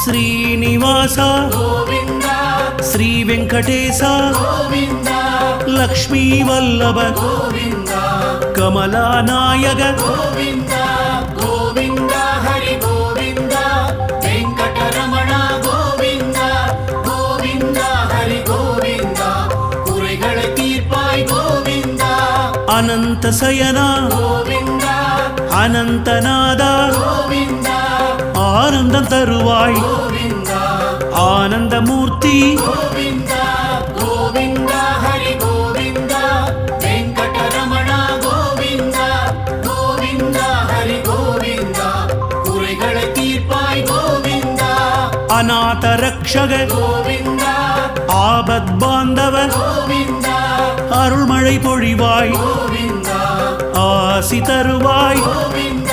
ಶ್ರೀನಿವಾಸ ಗೋವಿಂದ ಶ್ರೀ ವೆಂಕಟೇಶ ಗೋವಿಂದ ಲಕ್ಷ್ಮೀ ವಲ್ಲಭ ಗೋವಿಂದ ಕಮಲಾನಾಯಕ ಗೋವಿಂದ ಗೋವಿಂದ ಹರಿ ಗೋವಿಂದ ವೆಂಕಟರಮಣ ಗೋವಿಂದ ಗೋವಿಂದ ಹರಿ ಗೋವಿಂದ ಕುರೆಗಳ ತೀರ್ಪಾಯ್ ಗೋವಿಂದ ಅನಂತ ಸಯನ ಗೋವಿಂದ ಅನಂತನಾದ ಗೋವಿಂದ ஆனந்தம் தருவாய் ಗೋವಿಂದ ஆனந்த மூர்த்தி ಗೋವಿಂದ ಗೋವಿಂದ ಹರಿ ಗೋವಿಂದ ವೆಂಕಟರಮಣ ಗೋವಿಂದ ಗೋವಿಂದ ಹರಿ ಗೋವಿಂದ ಕುರೆಗಳ ತೀರ್ಪಾಯ್ ಗೋವಿಂದ ಅನಾಥ ರಕ್ಷಕ ಗೋವಿಂದ ஆபத் பாந்தவ ಗೋವಿಂದ அருள்மழை பொழிவாய் ಗೋವಿಂದ ஆசி தருவாய் ಗೋವಿಂದ